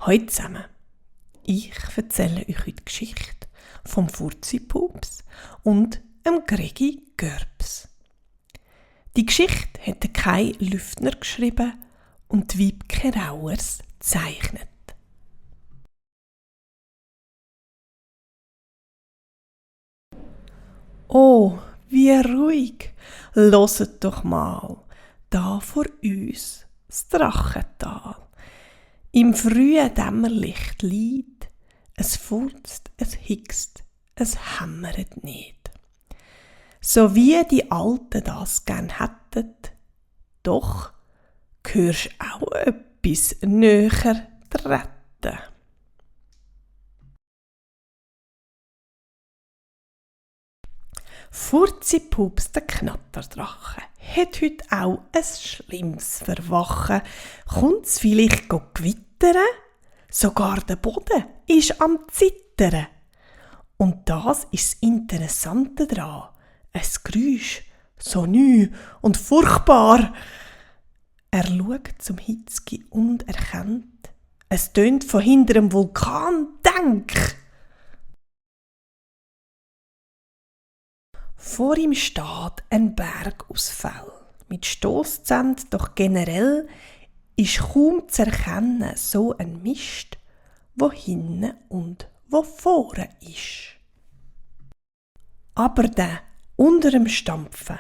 Hallo zusammen, ich erzähle euch heute die Geschichte vom Furzi-Pups und dem Gregi Görps. Die Geschichte hat der Kai Lüftner geschrieben und die Wiebke Rauers gezeichnet. Oh, wie ruhig! Hört doch mal, da vor uns das Drachental. Im frühen Dämmerlicht liegt, es furzt, es hickst, es hämmert nicht. So wie die Alten das gern hätten, doch hörst auch etwas näher treten. Furzi-Pups, der Knatterdrache, hat heute auch ein schlimmes Verwachen. Kommt's vielleicht gewittern? Sogar der Boden ist am Zittern. Und das ist das Interessante daran. Ein Geräusch, so neu und furchtbar. Er schaut zum Hitzki und erkennt, es tönt von hinterem Vulkan, denk! Vor ihm steht ein Berg aus Fell. Mit Stosszähnen, doch generell ist kaum zu erkennen so ein Mist, wo hinten und wo vorne ist. Aber dann, unter dem Stampfen,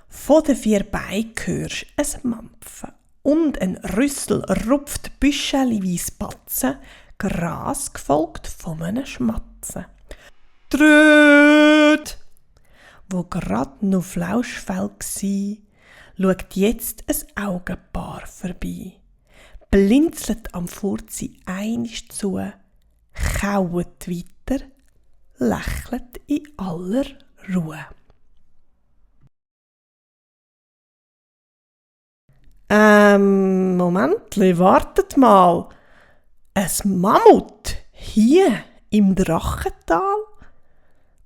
von den 4 Beinen hörst du ein Mampfen und ein Rüssel rupft büschelweise Batzen, Gras gefolgt von einem Schmatzen. Tröd! Wo grad noch Flauschfell gsi, schaut jetzt ein Augenpaar vorbei. Blinzelt am Furzi einisch zu, kauet weiter, lächelt in aller Ruhe. Momentli, wartet mal. Ein Mammut hier im Drachental?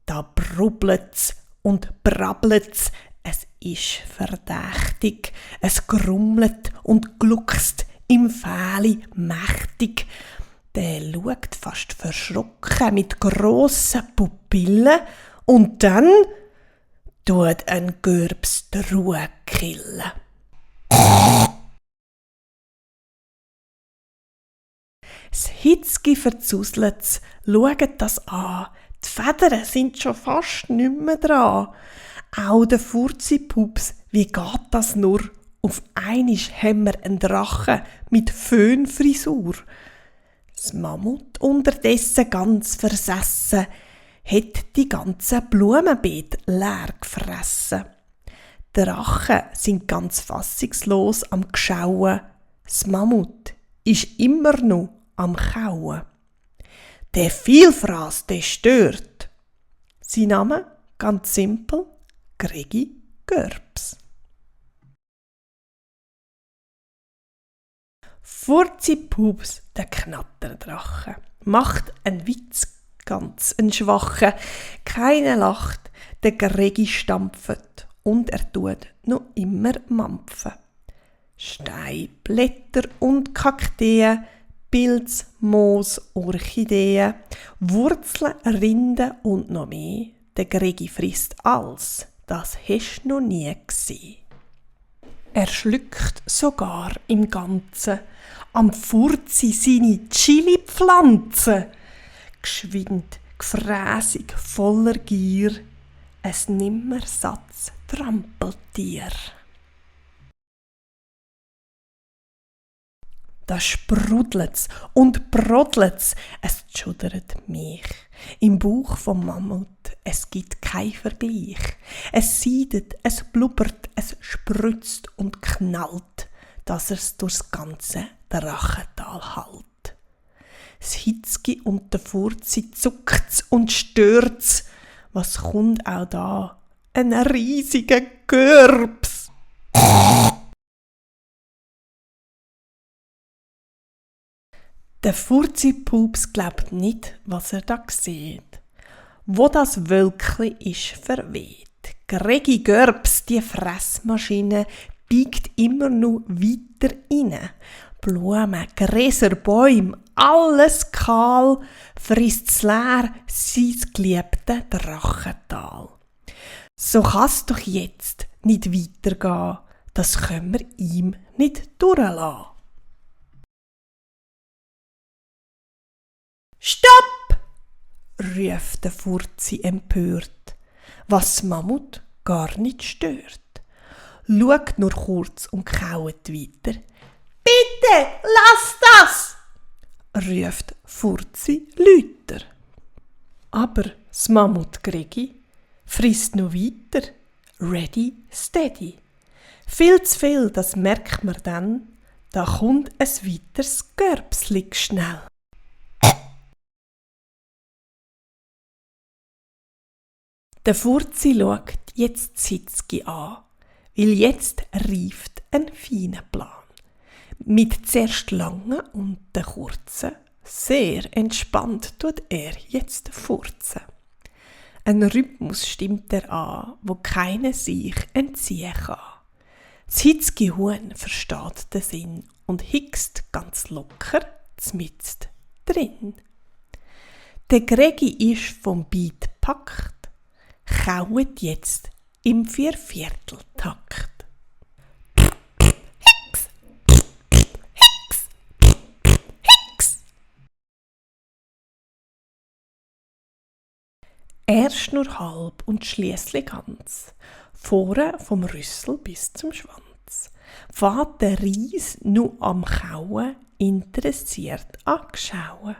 Da brubbelt's und brabbelt's, es ist verdächtig, es grummelt und gluckst im Fähli mächtig. Der schaut fast verschrocken mit grossen Pupillen und dann tut ein Görps die Ruhe killen. Das Hitzki verzuselt's, schaut das an. Die Federn sind schon fast nicht mehr dran. Auch der Furzi-Pups, wie geht das nur? Auf einmal haben wir einen Drachen mit Föhnfrisur. Das Mammut unterdessen ganz versessen, hat die ganzen Blumenbeete leer gefressen. Die Drachen sind ganz fassungslos am Gschauen. Das Mammut ist immer noch am Kauen. Der Vielfraß, der stört. Sein Name, ganz simpel, Gregi Görps. Furzi-Pups, der Knatterdrache, macht einen Witz, ganz einen schwachen. Keiner lacht, der Gregi stampft und er tut noch immer mampfen. Stein, Blätter und Kakteen, Pilz, Moos, Orchideen, Wurzeln, Rinden und noch mehr. Der Gregi frisst alles, das hast du noch nie gesehen. Er schluckt sogar im Ganzen am Furzi seine Chili-Pflanzen. Geschwind, gefräßig, voller Gier, ein Nimmersatz Trampeltier. Da sprudelt's und brodelt's, es tschudert mich. Im Bauch vom Mammut, es gibt kein Vergleich. Es seidet, es blubbert, es spritzt und knallt, dass er's durchs ganze Drachental hallt. Das Hitzki und der Furzi zuckt's und stört's. Was kommt auch da? Ein riesiger Görps! Der Furzi-Pups glaubt nicht, was er da sieht. Wo das Wölkli ist verweht. Gregi Görps, die Fressmaschine, biegt immer noch weiter rein. Blumen, Gräser, Bäume, alles kahl, frisst's leer sein geliebte Drachental. So kann's doch jetzt nicht weitergehen, das können wir ihm nicht durchlassen. Stopp! Ruft der Furzi empört, was Mammut gar nicht stört. Schaut nur kurz und kaut weiter. Bitte, lass das! Ruft Furzi lauter. Aber das Mammut Gregi frisst noch weiter. Ready, steady. Viel zu viel, das merkt man dann. Da kommt ein weiteres Görbsli schnell. Der Furzi schaut jetzt Zitzki an, weil jetzt reift ein feiner Plan. Mit zuerst langen und den kurzen, sehr entspannt tut er jetzt furzen. Ein Rhythmus stimmt er an, wo keiner sich entziehen kann. Das hitzige Huhn versteht den Sinn und hickst ganz locker zmitzt drin. Der Gregi ist vom Beat packt, kauet jetzt im Viervierteltakt. Hex, Hex, Hex. Erst nur halb und schliesslich ganz, vorne vom Rüssel bis zum Schwanz. Fährt der Ries nur am Kauen interessiert angeschauen.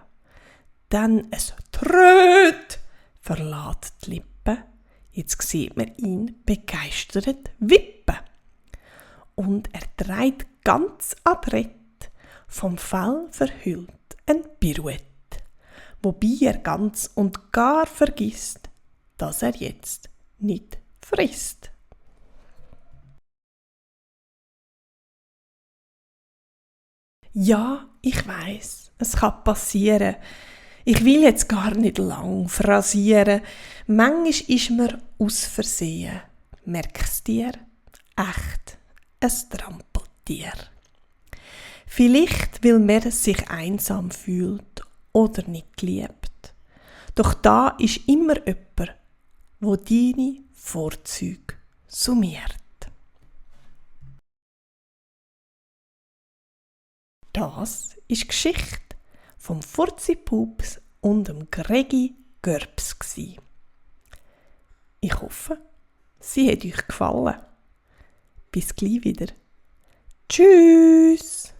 Dann es Tröt verlässt die Lippen. Jetzt sieht man ihn begeistert wippen. Und er dreht ganz adrett, vom Fell verhüllt ein Pirouette. Wobei er ganz und gar vergisst, dass er jetzt nicht frisst. Ja, ich weiss, es kann passieren. Ich will jetzt gar nicht lang phrasieren. Manchmal ist mir aus Versehen. Merkst dir? Echt ein Trampeltier. Vielleicht, weil man sich einsam fühlt oder nicht liebt. Doch da ist immer jemand, wo deine Vorzüge summiert. Das ist die Geschichte vom Furzi-Pups und dem Gregi Görbs gsi. Ich hoffe, sie hat euch gefallen. Bis gleich wieder. Tschüss!